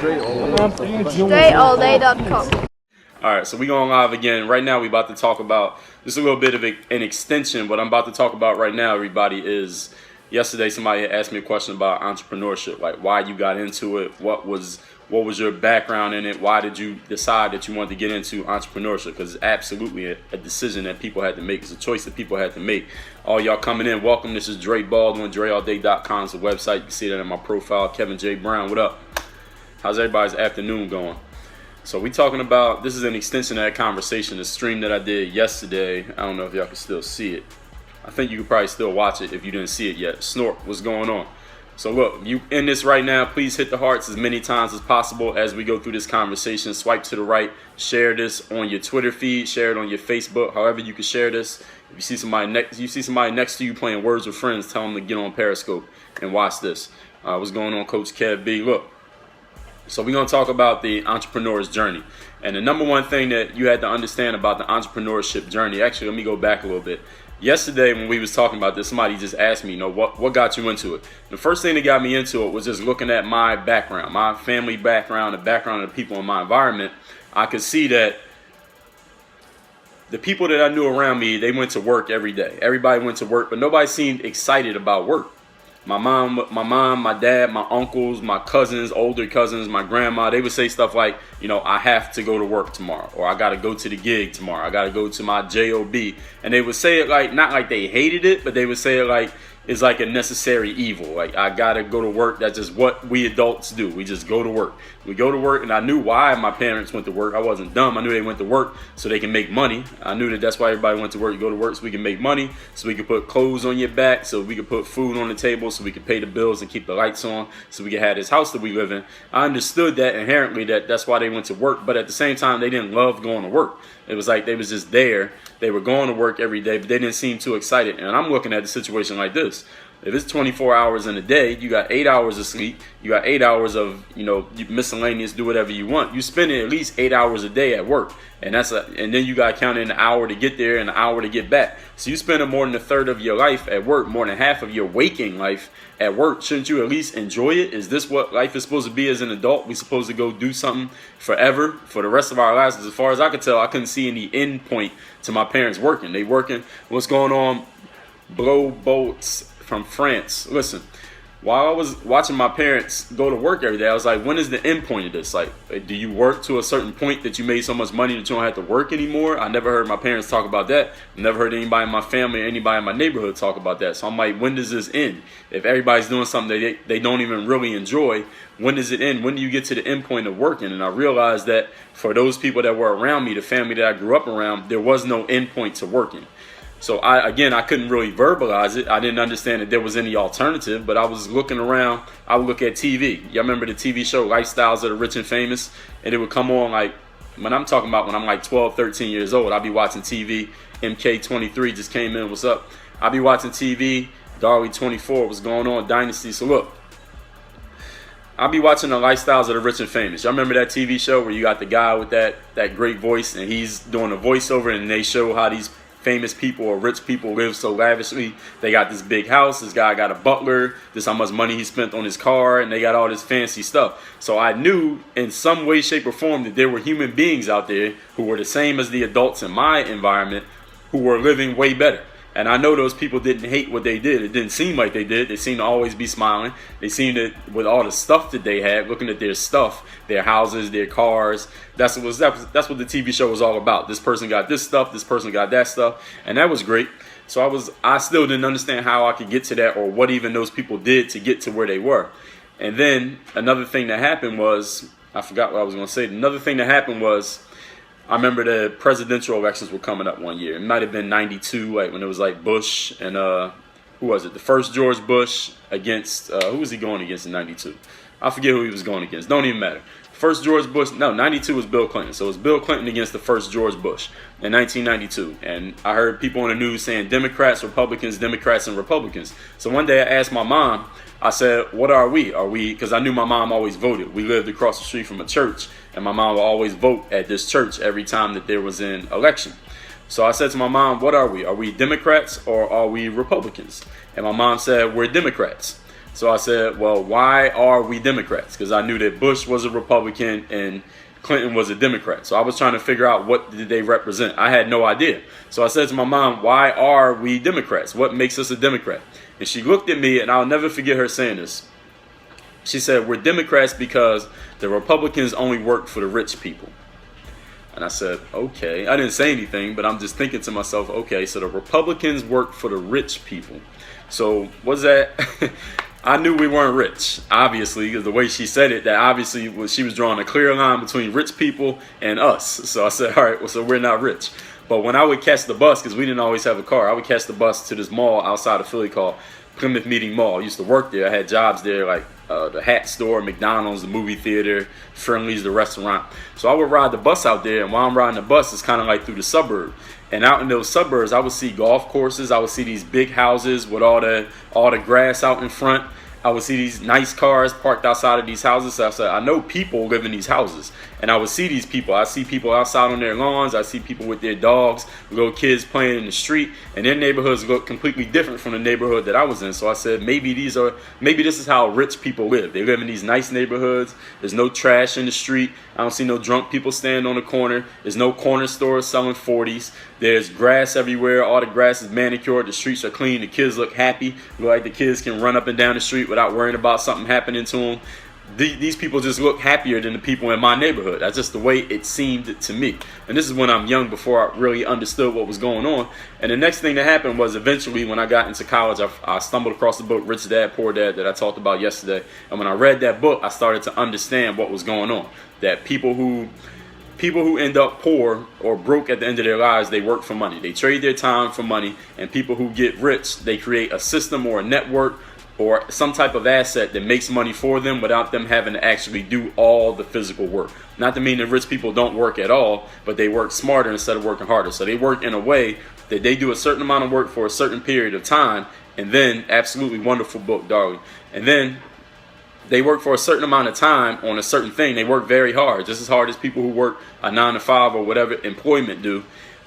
DreAllDay.com. All right, so we going live again. Right now, we about to talk about just a little bit of an extension. What I'm about to talk about right now, everybody, is yesterday somebody asked me a question about entrepreneurship, like why you got into it, what was your background in it, why did you decide that you wanted to get into entrepreneurship? Because it's absolutely a decision that people had to make. It's a choice that people had to make. All y'all coming in, welcome. This is Dre Baldwin. DreAllDay.com is the website. You can see that in my profile. Kevin J. Brown, what up? How's everybody's afternoon going? So we talking about, this is an extension of that conversation, the stream that I did yesterday. I don't know if y'all can still see it. I think you could probably still watch it if you didn't see it yet. Snort, what's going on? So look, you in this right now, please hit the hearts as many times as possible as we go through this conversation. Swipe to the right, share this on your Twitter feed, share it on your Facebook, however you can share this. If you see somebody next to you playing Words with Friends, tell them to get on Periscope and watch this. What's going on, Coach Kev B? Look. So we're going to talk about the entrepreneur's journey. And the number one thing that you had to understand about the entrepreneurship journey, actually, let me go back a little bit. Yesterday when we was talking about this, somebody just asked me, what got you into it? The first thing that got me into it was just looking at my background, my family background, the background of the people in my environment. I could see that the people that I knew around me, they went to work every day. Everybody went to work, but nobody seemed excited about work. My mom, my dad, my uncles, my cousins, older cousins, my grandma, they would say stuff like, I have to go to work tomorrow, or I got to go to the gig tomorrow. I got to go to my job. And they would say it like, not like they hated it, but they would say it like it's like a necessary evil. Like, I got to go to work. That's just what we adults do. We just go to work. We go to work, and I knew why my parents went to work. I wasn't dumb. I knew they went to work so they can make money. I knew that that's why everybody went to work. You go to work so we can make money, so we can put clothes on your back, so we can put food on the table, so we can pay the bills and keep the lights on, so we can have this house that we live in. I understood that inherently, that's why they went to work, but at the same time, they didn't love going to work. It was like they was just there. They were going to work every day, but they didn't seem too excited. And I'm looking at the situation like this. If it's 24 hours in a day, you got 8 hours of sleep, you got 8 hours of, miscellaneous, do whatever you want. You spend at least 8 hours a day at work. And and then you got to count in an hour to get there and an hour to get back. So you spend more than a third of your life at work, more than half of your waking life at work. Shouldn't you at least enjoy it? Is this what life is supposed to be as an adult? We supposed to go do something forever for the rest of our lives? As far as I could tell, I couldn't see any end point to my parents working. They working. What's going on? Blow bolts from France. Listen, while I was watching my parents go to work every day, I was like, when is the end point of this? Like, do you work to a certain point that you made so much money that you don't have to work anymore? I never heard my parents talk about that. I never heard anybody in my family or anybody in my neighborhood talk about that. So I'm like, when does this end? If everybody's doing something that they don't even really enjoy, when does it end? When do you get to the end point of working? And I realized that for those people that were around me, the family that I grew up around, there was no end point to working. So I couldn't really verbalize it. I didn't understand that there was any alternative, but I was looking around. I would look at TV. Y'all remember the TV show Lifestyles of the Rich and Famous? And it would come on like, when I'm talking about when I'm like 12, 13 years old, I'd be watching TV. MK23 just came in, what's up? I'd be watching TV. Darley 24, what's going on? Dynasty. So look, I'll be watching the Lifestyles of the Rich and Famous. Y'all remember that TV show where you got the guy with that great voice and he's doing a voiceover and they show how these famous people or rich people live so lavishly. They got this big house. This guy got a butler. This how much money he spent on his car, and they got all this fancy stuff. So I knew in some way, shape, or form that there were human beings out there who were the same as the adults in my environment who were living way better. And I know those people didn't hate what they did. It didn't seem like they did. They seemed to always be smiling. They seemed to, with all the stuff that they had, looking at their stuff, their houses, their cars. That's what the TV show was all about. This person got this stuff. This person got that stuff. And that was great. So I still didn't understand how I could get to that or what even those people did to get to where they were. And then another thing that happened was, I forgot what I was going to say. Another thing that happened was, I remember the presidential elections were coming up one year. It might have been 92, like when it was like Bush and who was it? The first George Bush against who was he going against in 92? I forget who he was going against. Don't even matter. First George Bush, no, 92 was Bill Clinton. So it was Bill Clinton against the first George Bush in 1992. And I heard people on the news saying Democrats, Republicans, Democrats, and Republicans. So one day I asked my mom, I said, what are we? Because I knew my mom always voted. We lived across the street from a church, and my mom would always vote at this church every time that there was an election. So I said to my mom, what are we? Are we Democrats or are we Republicans? And my mom said, we're Democrats. So I said, well, why are we Democrats? Because I knew that Bush was a Republican and Clinton was a Democrat. So I was trying to figure out what did they represent. I had no idea. So I said to my mom, why are we Democrats? What makes us a Democrat? And she looked at me, and I'll never forget her saying this. She said, we're Democrats because the Republicans only work for the rich people. And I said, okay. I didn't say anything, but I'm just thinking to myself, okay, so the Republicans work for the rich people. So what's that? I knew we weren't rich, obviously, because the way she said it, that obviously she was drawing a clear line between rich people and us. So I said, all right, well, so we're not rich. But when I would catch the bus, because we didn't always have a car, I would catch the bus to this mall outside of Philly called Plymouth Meeting Mall. I used to work there. I had jobs there, like the hat store, McDonald's, the movie theater, Friendly's, the restaurant. So I would ride the bus out there, and while I'm riding the bus, it's kind of like through the suburb. And out in those suburbs, I would see golf courses. I would see these big houses with all the grass out in front. I would see these nice cars parked outside of these houses. So I said, I know people live in these houses. And I would see these people. I see people outside on their lawns. I see people with their dogs, little kids playing in the street. And their neighborhoods look completely different from the neighborhood that I was in. So I said, maybe this is how rich people live. They live in these nice neighborhoods. There's no trash in the street. I don't see no drunk people standing on the corner. There's no corner stores selling 40s. There's grass everywhere. All the grass is manicured. The streets are clean. The kids look happy. Look like the kids can run up and down the street without worrying about something happening to them. These people just look happier than the people in my neighborhood. That's just the way it seemed to me. And this is when I'm young, before I really understood what was going on. And the next thing that happened was, eventually when I got into college, I stumbled across the book Rich Dad, Poor Dad that I talked about yesterday. And when I read that book, I started to understand what was going on. That people who end up poor or broke at the end of their lives, they work for money. They trade their time for money. And people who get rich, they create a system or a network or some type of asset that makes money for them without them having to actually do all the physical work. Not to mean that rich people don't work at all, but they work smarter instead of working harder. So they work in a way that they do a certain amount of work for a certain period of time, and then, absolutely wonderful book, darling. And then they work for a certain amount of time on a certain thing. They work very hard, just as hard as people who work a 9 to 5 or whatever employment do.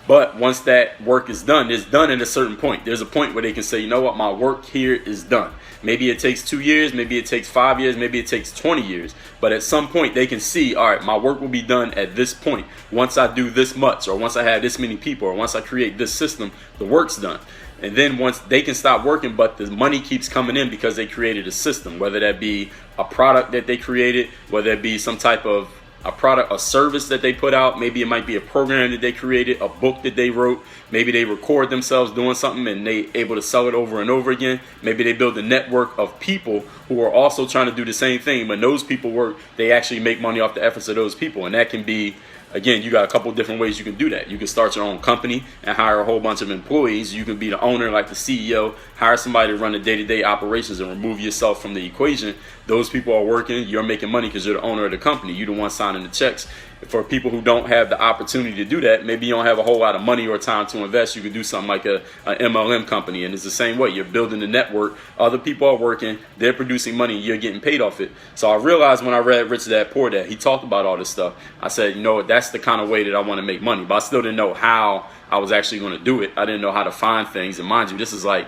But once that work is done, it's done at a certain point. There's a point where they can say, you know what, my work here is done. Maybe it takes 2 years, maybe it takes 5 years, maybe it takes 20 years. But at some point they can see, all right, my work will be done at this point. Once I do this much, or once I have this many people, or once I create this system, the work's done. And then once they can stop working, but the money keeps coming in because they created a system, whether that be a product that they created, whether it be some type of a product, a service that they put out. Maybe it might be a program that they created, a book that they wrote. Maybe they record themselves doing something and they able to sell it over and over again. Maybe they build a network of people who are also trying to do the same thing. When those people work, they actually make money off the efforts of those people. And that can be, again, you got a couple different ways you can do that. You can start your own company and hire a whole bunch of employees. You can be the owner, like the CEO, hire somebody to run the day-to-day operations and remove yourself from the equation. Those people are working, you're making money because you're the owner of the company. You're the one signing the checks. For people who don't have the opportunity to do that, maybe you don't have a whole lot of money or time to invest, you could do something like an MLM company. And it's the same way. You're building a network. Other people are working. They're producing money. You're getting paid off it. So I realized when I read Rich Dad, Poor Dad, he talked about all this stuff. I said, you know what, that's the kind of way that I want to make money. But I still didn't know how I was actually going to do it. I didn't know how to find things. And mind you, this is like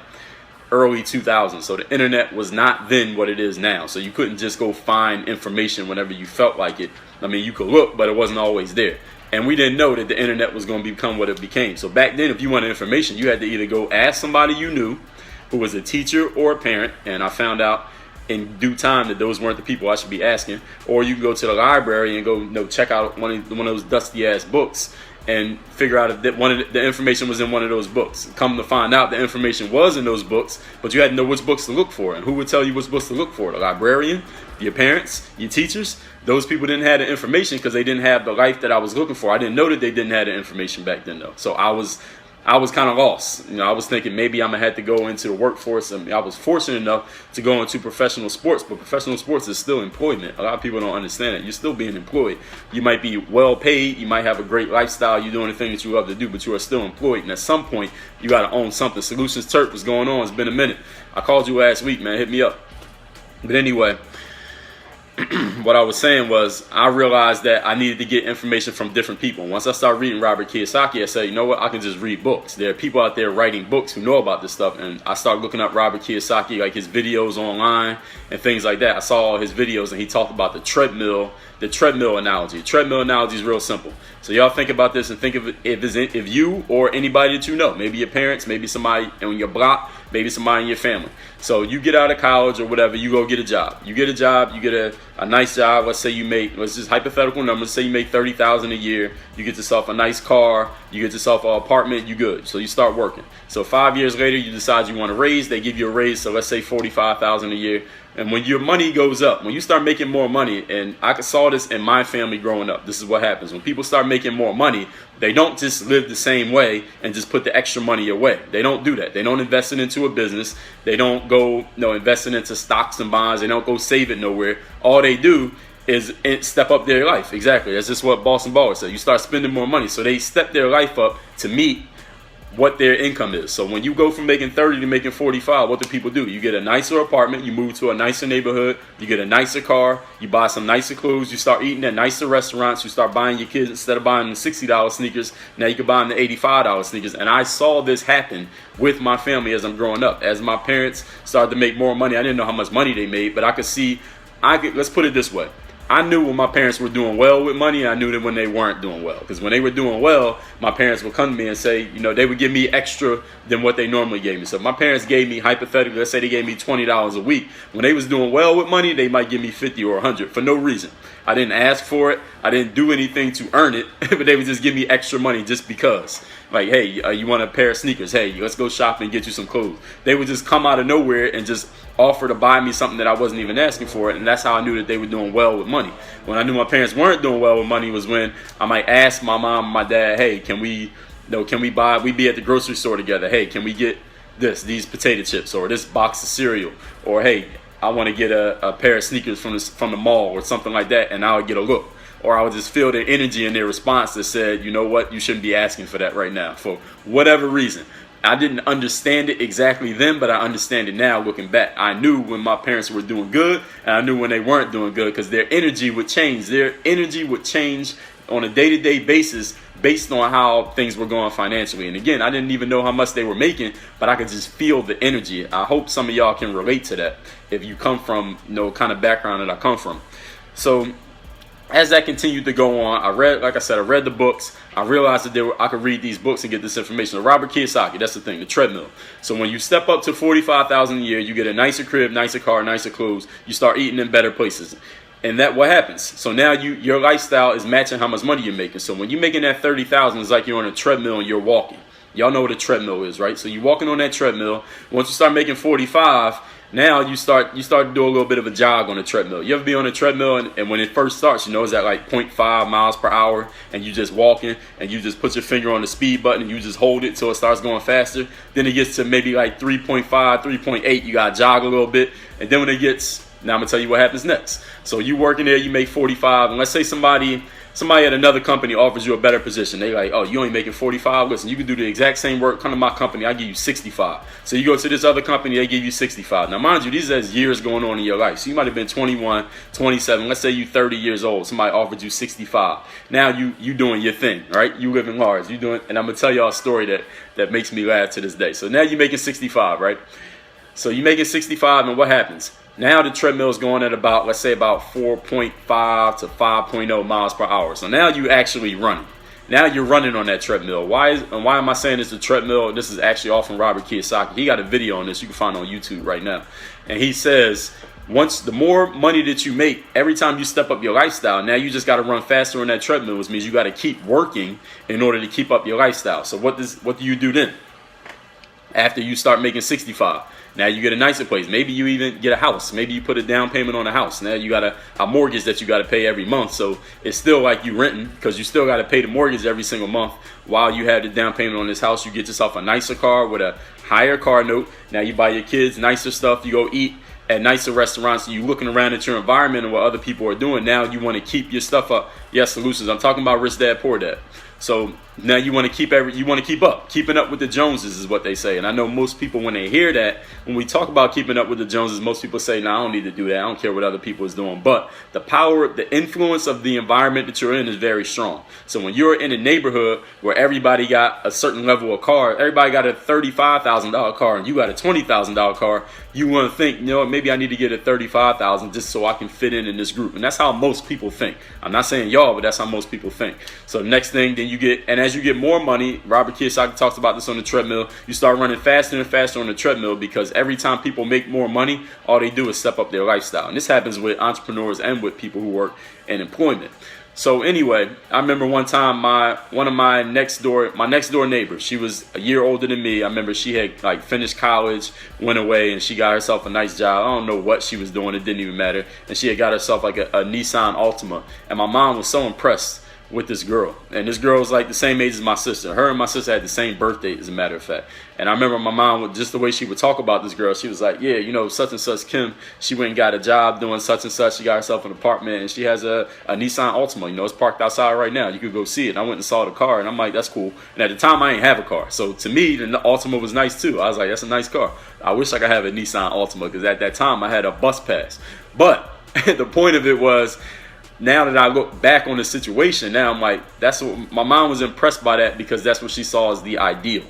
early 2000s. So the internet was not then what it is now. So you couldn't just go find information whenever you felt like it. I mean, you could look, but it wasn't always there. And we didn't know that the internet was going to become what it became. So back then, if you wanted information, you had to either go ask somebody you knew who was a teacher or a parent. And I found out in due time that those weren't the people I should be asking. Or you can go to the library and go, check out one of those dusty ass books and figure out if the information was in one of those books. Come to find out, the information was in those books, but you had to know which books to look for. And who would tell you which books to look for? The librarian, your parents, your teachers. Those people didn't have the information because they didn't have the life that I was looking for. I didn't know that they didn't have the information back then, though. So I was kind of lost. You know, I was thinking maybe I'm gonna have to go into the workforce. I mean, I was fortunate enough to go into professional sports, but professional sports is still employment. A lot of people don't understand it. You're still being employed. You might be well paid. You might have a great lifestyle. You're doing the thing that you love to do, but you are still employed. And at some point, you got to own something. Solutions Turk, what's going on? It's been a minute. I called you last week, man. Hit me up. But anyway, what I was saying was I realized that I needed to get information from different people. Once I started reading Robert Kiyosaki, I said, you know what, I can just read books. There are people out there writing books who know about this stuff, and I started looking up Robert Kiyosaki, like his videos online and things like that. I saw all his videos, and he talked about the treadmill analogy. The treadmill analogy is real simple. So y'all think about this and think of it if you or anybody that you know, maybe your parents, maybe somebody on your block, maybe somebody in your family. So you get out of college or whatever, you go get a job. You get a job, you get a nice job. Let's say you make, let's just hypothetical numbers, say you make $30,000 a year. You get yourself a nice car, you get yourself an apartment, you good. So you start working. So 5 years later, you decide you want a raise. They give you a raise, so let's say $45,000 a year. And when your money goes up, when you start making more money, and I saw this in my family growing up, this is what happens. When people start making more money, they don't just live the same way and just put the extra money away. They don't do that. They don't invest it into a business. They don't go invest it into stocks and bonds. They don't go save it nowhere. All they do is step up their life. Exactly. That's just what Boston Baller said. You start spending more money. So they step their life up to meet what their income is. So when you go from making 30 to making 45, what do people do? You get a nicer apartment, you move to a nicer neighborhood, you get a nicer car, you buy some nicer clothes, you start eating at nicer restaurants, you start buying your kids, instead of buying the $60 sneakers, now you can buy them the $85 sneakers. And I saw this happen with my family as I'm growing up. As my parents started to make more money, I didn't know how much money they made, but I could see, let's put it this way. I knew when my parents were doing well with money, and I knew that when they weren't doing well. Because when they were doing well, my parents would come to me and say, they would give me extra than what they normally gave me. So if my parents gave me, hypothetically, let's say they gave me $20 a week. When they was doing well with money, they might give me $50 or $100 for no reason. I didn't ask for it. I didn't do anything to earn it, but they would just give me extra money just because. Like, hey, you want a pair of sneakers? Hey, let's go shopping and get you some clothes. They would just come out of nowhere and just offer to buy me something that I wasn't even asking for. And that's how I knew that they were doing well with money. When I knew my parents weren't doing well with money was when I might ask my mom and my dad, hey, can we buy, we be at the grocery store together. Hey, can we get these potato chips or this box of cereal? Or, hey, I want to get a pair of sneakers from the mall or something like that, and I would get a look. Or I would just feel their energy and their response that said, you know what, you shouldn't be asking for that right now, for whatever reason. I didn't understand it exactly then, but I understand it now looking back. I knew when my parents were doing good, and I knew when they weren't doing good, because their energy would change. Their energy would change on a day-to-day basis based on how things were going financially. And again, I didn't even know how much they were making, but I could just feel the energy. I hope some of y'all can relate to that if you come from kind of background that I come from. So as that continued to go on, I read the books. I realized that I could read these books and get this information. Robert Kiyosaki, that's the thing, the treadmill. So when you step up to $45,000 a year, you get a nicer crib, nicer car, nicer clothes. You start eating in better places. And that what happens. So now your lifestyle is matching how much money you're making. So when you're making that $30,000, it's like you're on a treadmill and you're walking. Y'all know what a treadmill is, right? So you're walking on that treadmill. Once you start making 45, now you start to do a little bit of a jog on the treadmill. You ever be on a treadmill and when it first starts, it's at like 0.5 miles per hour, and you just walking and you just put your finger on the speed button and you just hold it till it starts going faster. Then it gets to maybe like 3.5, 3.8. You gotta jog a little bit, and then when it gets, now I'm gonna tell you what happens next. So you working there, you make 45, and let's say somebody at another company offers you a better position. They like, oh, you only making 45. Listen, you can do the exact same work. Come to my company, I give you 65. So you go to this other company, they give you 65. Now, mind you, these are years going on in your life. So you might have been 21, 27. Let's say you 30 years old. Somebody offered you 65. Now you doing your thing, right? You living large. You doing, and I'm gonna tell y'all a story that makes me laugh to this day. So now you're making 65, right? So you're making 65, and what happens? Now the treadmill is going at about, let's say about 4.5 to 5.0 miles per hour. So now you actually running. Now you're running on that treadmill. Why am I saying it's a treadmill? This is actually all from Robert Kiyosaki. He got a video on this you can find on YouTube right now. And he says, the more money that you make, every time you step up your lifestyle, now you just got to run faster on that treadmill, which means you got to keep working in order to keep up your lifestyle. So what do you do then? After you start making 65, now you get a nicer place. Maybe you even get a house. Maybe you put a down payment on a house. Now you got a mortgage that you got to pay every month. So it's still like you renting, because you still got to pay the mortgage every single month while you have the down payment on this house. You get yourself a nicer car with a higher car note. Now you buy your kids nicer stuff. You go eat at nicer restaurants, you looking around at your environment and what other people are doing. Now you want to keep your stuff up. Yes, solutions. I'm talking about Rich Dad Poor Dad. So now you want to keep up. Keeping up with the Joneses is what they say. And I know most people, when they hear that, when we talk about keeping up with the Joneses, most people say, "No, I don't need to do that. I don't care what other people is doing." But the power, the influence of the environment that you're in is very strong. So when you're in a neighborhood where everybody got a certain level of car, everybody got a $35,000 car, and you got a $20,000 car, you want to think, maybe I need to get a $35,000 just so I can fit in this group. And that's how most people think. I'm not saying y'all, but that's how most people think. So next thing, then you get, and as you get more money, Robert Kiyosaki talks about this on the treadmill, you start running faster and faster on the treadmill, because every time people make more money, all they do is step up their lifestyle. And this happens with entrepreneurs and with people who work in employment. So anyway, I remember one time my next door neighbor, she was a year older than me. I remember she had finished college, went away, and she got herself a nice job. I don't know what she was doing, it didn't even matter. And she had got herself a Nissan Altima. And my mom was so impressed with this girl. And this girl was like the same age as my sister. Her and my sister had the same birthday, as a matter of fact. And I remember my mom, just the way she would talk about this girl, she was like, yeah, such and such Kim, she went and got a job doing such and such. She got herself an apartment, and she has a Nissan Altima. It's parked outside right now. You could go see it. And I went and saw the car, and I'm like, that's cool. And at the time, I didn't have a car. So to me, the Altima was nice too. I was like, that's a nice car. I wish I could have a Nissan Altima, because at that time, I had a bus pass. But the point of it was, now that I look back on the situation, now I'm like, that's what my mom was impressed by, that because that's what she saw as the ideal.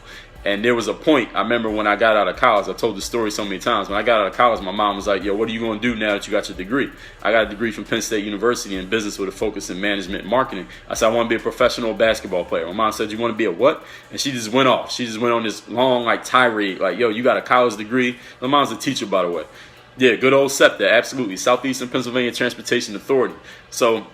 And there was a point, I remember when I got out of college, I told the story so many times. When I got out of college, my mom was like, yo, what are you going to do now that you got your degree? I got a degree from Penn State University in business with a focus in management and marketing. I said, I want to be a professional basketball player. My mom said, you want to be a what? And she just went off. She just went on this long tirade, yo, you got a college degree? My mom's a teacher, by the way. Yeah, good old SEPTA, absolutely. Southeastern Pennsylvania Transportation Authority. So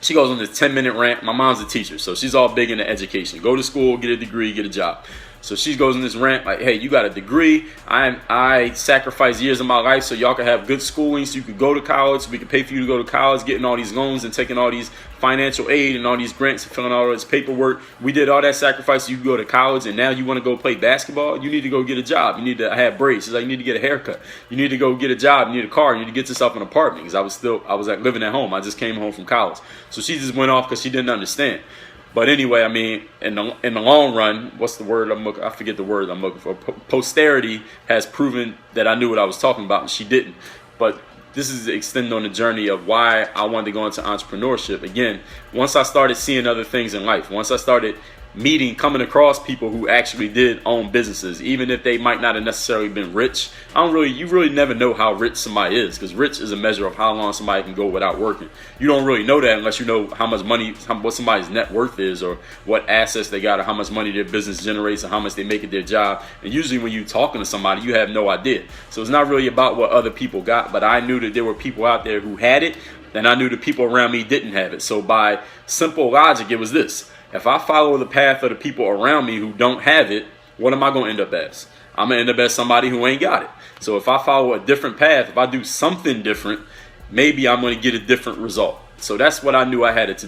she goes on this 10-minute rant. My mom's a teacher, so she's all big into education. Go to school, get a degree, get a job. So she goes in this rant like, hey, you got a degree. I sacrificed years of my life so y'all can have good schooling, so you could go to college, so we could pay for you to go to college, getting all these loans and taking all these financial aid and all these grants and filling out all this paperwork. We did all that sacrifice so you could go to college, and now you want to go play basketball? You need to go get a job. You need to have braids. She's like, you need to get a haircut. You need to go get a job. You need a car. You need to get yourself an apartment, because I was living at home. I just came home from college. So she just went off because she didn't understand. But anyway, I mean, in the long run, what's the word I forget the word I'm looking for. Posterity has proven that I knew what I was talking about, and she didn't. But this is extending on the journey of why I wanted to go into entrepreneurship. Again, once I started seeing other things in life, once I started coming across people who actually did own businesses, even if they might not have necessarily been rich. You really never know how rich somebody is, because rich is a measure of how long somebody can go without working. You don't really know that unless you know how much money, what somebody's net worth is, or what assets they got, or how much money their business generates, or how much they make at their job. And usually when you're talking to somebody, you have no idea. So it's not really about what other people got, but I knew that there were people out there who had it, and I knew the people around me didn't have it. So by simple logic, it was this. If I follow the path of the people around me who don't have it, what am I going to end up as? I'm going to end up as somebody who ain't got it. So if I follow a different path, if I do something different, maybe I'm going to get a different result. So that's what I knew I had to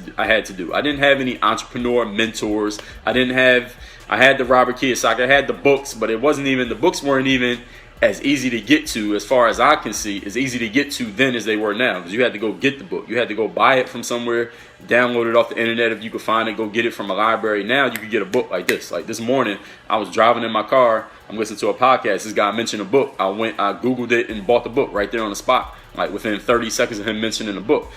do. I didn't have any entrepreneur mentors. I had the Robert Kiyosaki. I had the books, but the books weren't even as easy to get to, as far as I can see, as easy to get to then as they were now. Because you had to go get the book. You had to go buy it from somewhere, download it off the internet if you could find it, go get it from a library. Now you could get a book like this. Like this morning, I was driving in my car. I'm listening to a podcast. This guy mentioned a book. I Googled it and bought the book right there on the spot. Like within 30 seconds of him mentioning the book.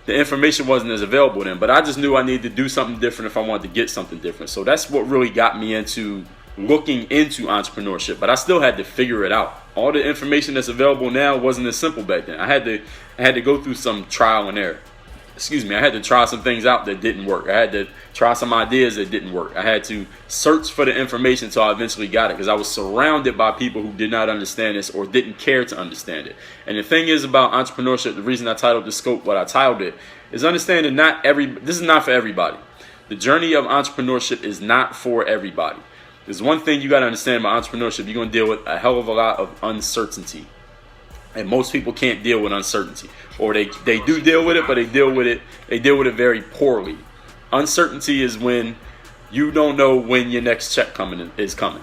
The information wasn't as available then, but I just knew I needed to do something different if I wanted to get something different. So that's what really got me into looking into entrepreneurship, but I still had to figure it out. All the information that's available now wasn't as simple back then. I had to go through some trial and error. I had to try some things out that didn't work. I had to try some ideas that didn't work. I had to search for the information until I eventually got it, because I was surrounded by people who did not understand this or didn't care to understand it. And the thing is about entrepreneurship, the reason I titled the scope what I titled it, is understanding this is not for everybody. The journey of entrepreneurship is not for everybody. There's one thing you got to understand about entrepreneurship. You're going to deal with a hell of a lot of uncertainty. And most people can't deal with uncertainty. Or they do deal with it, but they deal with it very poorly. Uncertainty is when you don't know when your next check is coming.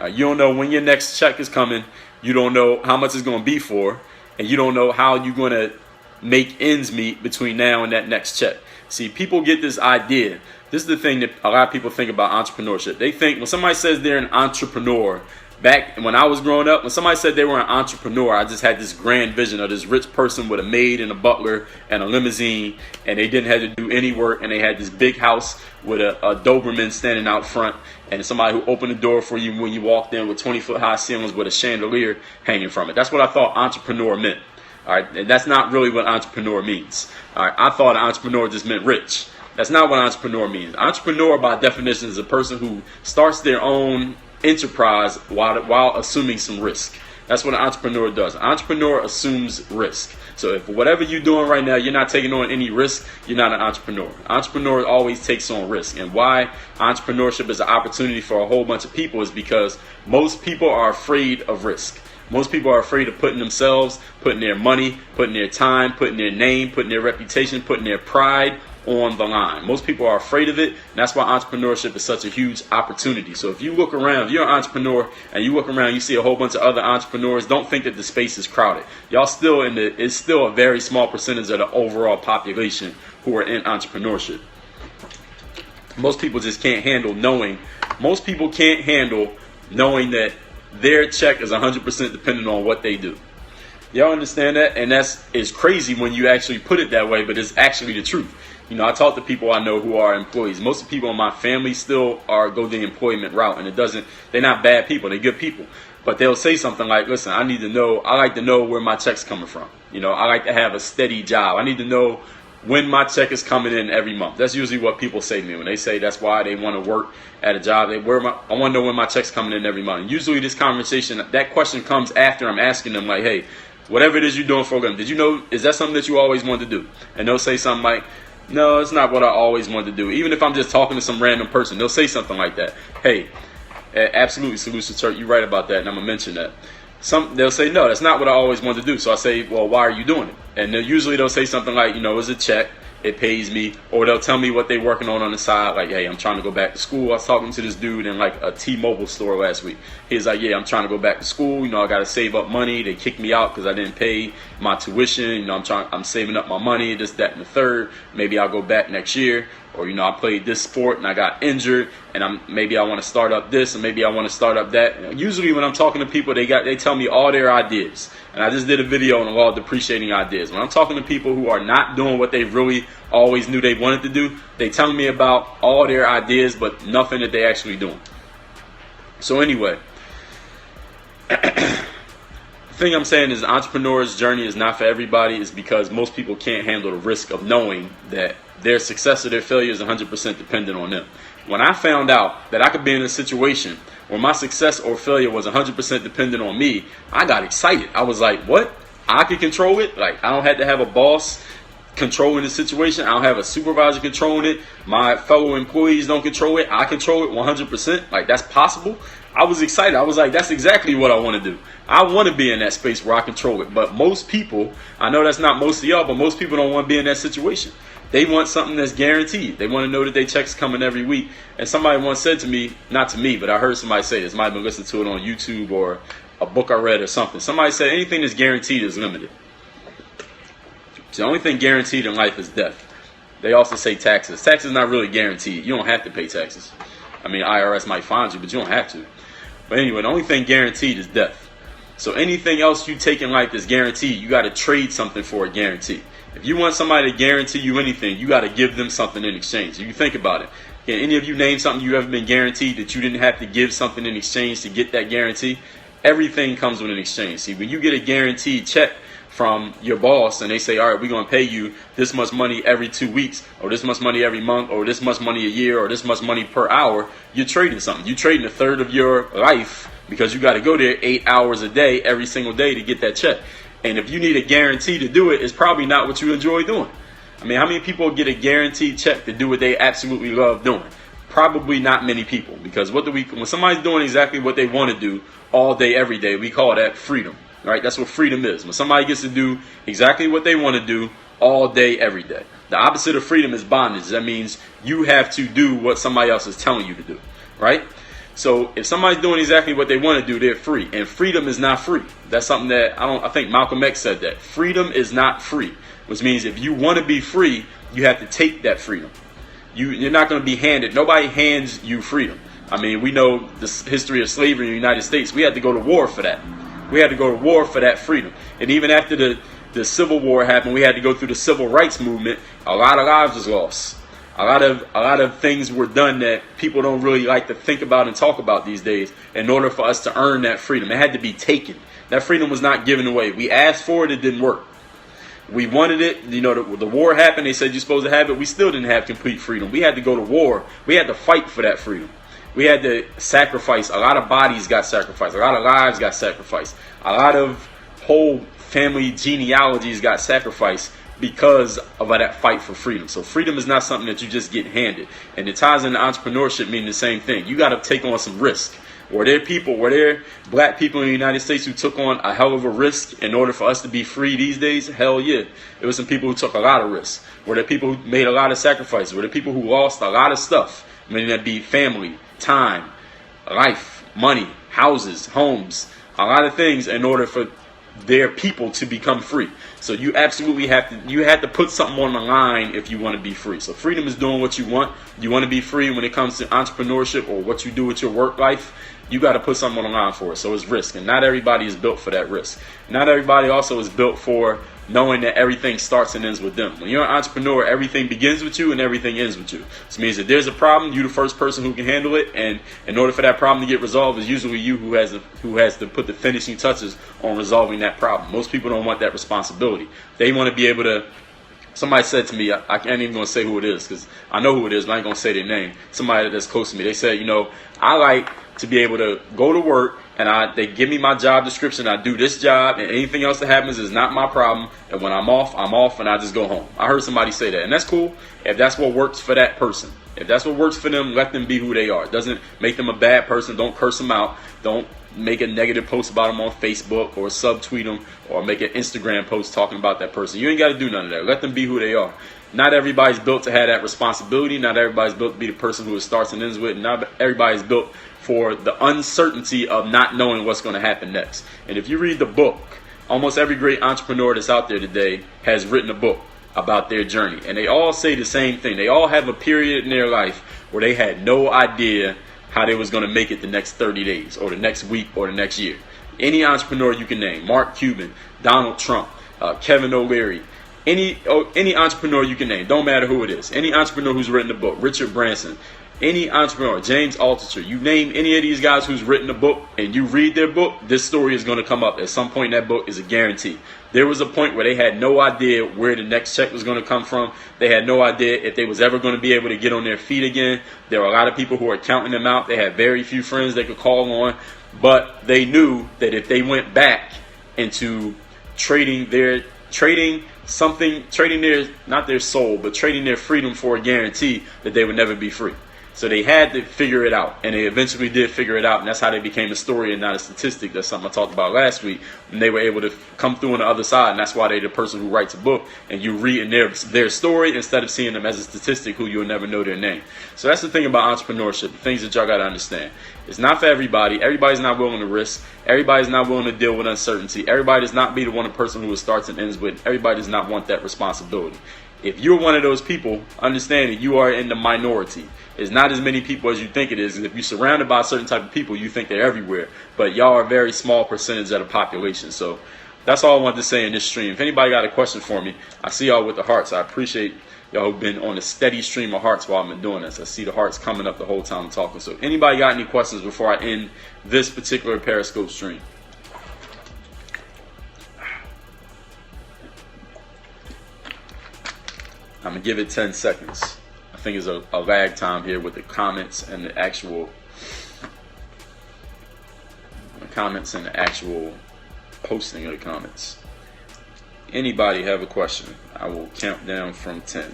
You don't know when your next check is coming. You don't know how much it's going to be for, and you don't know how you're going to make ends meet between now and that next check. See, people get this idea. This is the thing that a lot of people think about entrepreneurship. They think when somebody says they're an entrepreneur, back when I was growing up, when somebody said they were an entrepreneur, I just had this grand vision of this rich person with a maid and a butler and a limousine, and they didn't have to do any work, and they had this big house with a Doberman standing out front, and somebody who opened the door for you when you walked in with 20-foot high ceilings with a chandelier hanging from it. That's what I thought entrepreneur meant. All right, and that's not really what entrepreneur means. All right, I thought entrepreneur just meant rich. That's not what entrepreneur means. Entrepreneur, by definition, is a person who starts their own enterprise while assuming some risk. That's what an entrepreneur does. An entrepreneur assumes risk. So if whatever you're doing right now, you're not taking on any risk, you're not an entrepreneur. Entrepreneur always takes on risk. And why entrepreneurship is an opportunity for a whole bunch of people is because most people are afraid of risk. Most people are afraid of putting themselves, putting their money, putting their time, putting their name, putting their reputation, putting their pride on the line. Most people are afraid of it, and that's why entrepreneurship is such a huge opportunity. So if you look around, if you're an entrepreneur and you look around, you see a whole bunch of other entrepreneurs, don't think that the space is crowded. Y'all still it's still a very small percentage of the overall population who are in entrepreneurship. Most people just can't handle knowing knowing that their check is 100% dependent on what they do. Y'all understand that? And it's crazy when you actually put it that way, but it's actually the truth. You know, I talk to people I know who are employees. Most of the people in my family still go the employment route, and they're not bad people, they're good people. But they'll say something like, listen, I like to know where my check's coming from. You know, I like to have a steady job. I need to know when my check is coming in every month. That's usually what people say to me when they say that's why they want to work at a job. I want to know when my check's coming in every month. And usually this conversation, that question comes after I'm asking them like, hey, whatever it is you're doing for a living, did you know, is that something that you always wanted to do? And they'll say something like, no, it's not what I always wanted to do. Even if I'm just talking to some random person, they'll say something like that. Hey, absolutely, Solution Church, you're right about that, and I'm going to mention that. They'll say, no, that's not what I always wanted to do. So I say, well, why are you doing it? And usually they'll say something like, you know, it's a check, it pays me. Or they'll tell me what they're working on the side. Like, hey, I'm trying to go back to school. I was talking to this dude in like a T-Mobile store last week. He's like, yeah, I'm trying to go back to school. You know, I got to save up money. They kicked me out because I didn't pay my tuition. You know, I'm saving up my money, this, that, and the third. Maybe I'll go back next year. Or, you know, I played this sport and I got injured, and maybe I want to start up this, and maybe I want to start up that. Usually when I'm talking to people, they tell me all their ideas. And I just did a video on the law of depreciating ideas. When I'm talking to people who are not doing what they really always knew they wanted to do, they tell me about all their ideas, but nothing that they actually doing. So anyway, the thing I'm saying is entrepreneur's journey is not for everybody. Is because most people can't handle the risk of knowing that their success or their failure is 100% dependent on them. When I found out that I could be in a situation where my success or failure was 100% dependent on me, I got excited. I was like, what? I can control it? Like, I don't have to have a boss controlling the situation. I don't have a supervisor controlling it. My fellow employees don't control it. I control it 100%. Like, that's possible. I was excited. I was like, that's exactly what I want to do. I want to be in that space where I control it. But most people, I know that's not most of y'all, but most people don't want to be in that situation. They want something that's guaranteed. They want to know that their check's coming every week. And somebody once said to me, not to me, but I heard somebody say this, might have been listening to it on YouTube or a book I read or something. Somebody said anything that's guaranteed is limited. So the only thing guaranteed in life is death. They also say taxes. Taxes not really guaranteed. You don't have to pay taxes. I mean, IRS might find you, but you don't have to. But anyway, the only thing guaranteed is death. So anything else you take in life that's guaranteed, you got to trade something for a guarantee. If you want somebody to guarantee you anything, you got to give them something in exchange. You think about it. Can any of you name something you ever been guaranteed that you didn't have to give something in exchange to get that guarantee? Everything comes with an exchange. See, when you get a guaranteed check from your boss and they say, all right, we're going to pay you this much money every 2 weeks, or this much money every month, or this much money a year, or this much money per hour, you're trading something. You're trading a third of your life because you got to go there 8 hours a day every single day to get that check. And if you need a guarantee to do it, it's probably not what you enjoy doing. I mean, how many people get a guaranteed check to do what they absolutely love doing? Probably not many people, because when somebody's doing exactly what they want to do all day, every day, we call that freedom. Right? That's what freedom is. When somebody gets to do exactly what they want to do all day, every day. The opposite of freedom is bondage. That means you have to do what somebody else is telling you to do. Right? So if somebody's doing exactly what they want to do, they're free. And freedom is not free. That's something that I think Malcolm X said that. Freedom is not free, which means if you want to be free, you have to take that freedom. You're not going to be handed. Nobody hands you freedom. I mean, we know the history of slavery in the United States. We had to go to war for that. We had to go to war for that freedom. And even after the Civil War happened, we had to go through the Civil Rights Movement. A lot of lives was lost. A lot of things were done that people don't really like to think about and talk about these days in order for us to earn that freedom. It had to be taken. That freedom was not given away. We asked for it. It didn't work. We wanted it. You know, the war happened. They said you're supposed to have it. We still didn't have complete freedom. We had to go to war. We had to fight for that freedom. We had to sacrifice. A lot of bodies got sacrificed. A lot of lives got sacrificed. A lot of whole family genealogies got sacrificed because of that fight for freedom. So freedom is not something that you just get handed. And it ties into entrepreneurship, meaning the same thing. You got to take on some risk. Were there black people in the United States who took on a hell of a risk in order for us to be free these days? Hell yeah. There were some people who took a lot of risks. Were there people who made a lot of sacrifices? Were there people who lost a lot of stuff? I mean, that be family, time, life, money, houses, homes, a lot of things in order for their people to become free. So you absolutely have to put something on the line if you want to be free. So freedom is doing what you want. You want to be free when it comes to entrepreneurship or what you do with your work life. You got to put something on the line for it. So it's risk, and not everybody is built for that risk. Not everybody also is built for knowing that everything starts and ends with them. When you're an entrepreneur, everything begins with you and everything ends with you. This means that there's a problem, you're the first person who can handle it, and in order for that problem to get resolved, it's usually you who has to put the finishing touches on resolving that problem. Most people don't want that responsibility. They want to be able to. Somebody said to me, I can't even gonna say who it is because I know who it is, but I ain't gonna say their name. Somebody that's close to me. They said, I like to be able to go to work and they give me my job description. I do this job, and anything else that happens is not my problem. And when I'm off, and I just go home. I heard somebody say that, and that's cool. If that's what works for that person, if that's what works for them, let them be who they are. It doesn't make them a bad person. Don't curse them out. Don't make a negative post about them on Facebook or subtweet them or make an Instagram post talking about that person. You ain't got to do none of that. Let them be who they are. Not everybody's built to have that responsibility. Not everybody's built to be the person who it starts and ends with. Not everybody's built for the uncertainty of not knowing what's going to happen next. And if you read the book, almost every great entrepreneur that's out there today has written a book about their journey. And they all say the same thing. They all have a period in their life where they had no idea how they was going to make it the next 30 days or the next week or the next year. Any entrepreneur you can name, Mark Cuban, Donald Trump, Kevin O'Leary, any entrepreneur you can name, don't matter who it is. Any entrepreneur who's written a book, Richard Branson, any entrepreneur, James Altucher, you name any of these guys who's written a book and you read their book, this story is going to come up. At some point in that book is a guarantee. There was a point where they had no idea where the next check was going to come from. They had no idea if they was ever going to be able to get on their feet again. There were a lot of people who were counting them out. They had very few friends they could call on. But they knew that if they went back into trading not their soul, but trading their freedom for a guarantee, that they would never be free. So they had to figure it out, and they eventually did figure it out, and that's how they became a story and not a statistic. That's something I talked about last week, and they were able to come through on the other side, and that's why they're the person who writes a book, and you read in their story instead of seeing them as a statistic who you'll never know their name. So that's the thing about entrepreneurship, the things that y'all got to understand. It's not for everybody. Everybody's not willing to risk. Everybody's not willing to deal with uncertainty. Everybody does not be the one person who it starts and ends with. Everybody does not want that responsibility. If you're one of those people, understand that you are in the minority. It's not as many people as you think it is. And if you're surrounded by a certain type of people, you think they're everywhere. But y'all are a very small percentage of the population. So that's all I wanted to say in this stream. If anybody got a question for me, I see y'all with the hearts. I appreciate y'all who've been on a steady stream of hearts while I've been doing this. I see the hearts coming up the whole time I'm talking. So if anybody got any questions before I end this particular Periscope stream? I'm going to give it 10 seconds. I think there's a lag time here with the comments and the actual posting of the comments. Anybody have a question? I will count down from 10.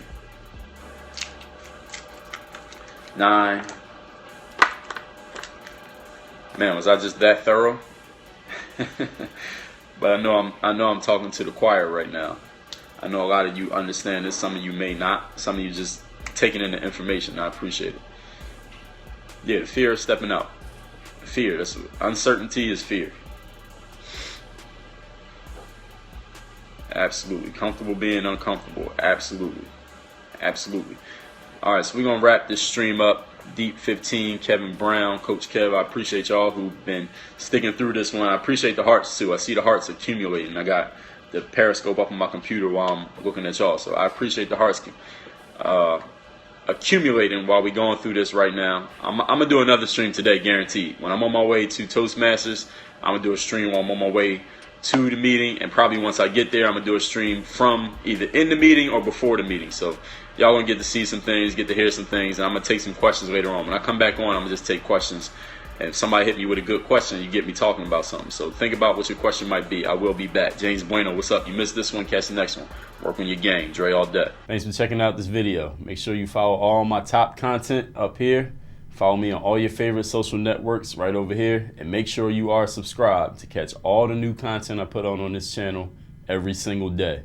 9. Man, was I just that thorough? But I know I'm talking to the choir right now. I know a lot of you understand this. Some of you may not. Some of you just taking in the information. I appreciate it. Yeah, the fear of stepping out. Fear. Uncertainty is fear. Absolutely. Comfortable being uncomfortable. Absolutely. Absolutely. All right, so we're going to wrap this stream up. Deep 15, Kevin Brown, Coach Kev, I appreciate y'all who've been sticking through this one. I appreciate the hearts too. I see the hearts accumulating. I got the Periscope up on my computer while I'm looking at y'all. So I appreciate the hearts accumulating while we're going through this right now. I'm going to do another stream today, guaranteed. When I'm on my way to Toastmasters, I'm going to do a stream while I'm on my way to the meeting. And probably once I get there, I'm going to do a stream from either in the meeting or before the meeting. So y'all going to get to see some things, get to hear some things. And I'm going to take some questions later on. When I come back on, I'm going to just take questions. And if somebody hit me with a good question, you get me talking about something. So think about what your question might be. I will be back. James Bueno, what's up? You missed this one, catch the next one. Work on your game. Dre all day. Thanks for checking out this video. Make sure you follow all my top content up here. Follow me on all your favorite social networks right over here. And make sure you are subscribed to catch all the new content I put on this channel every single day.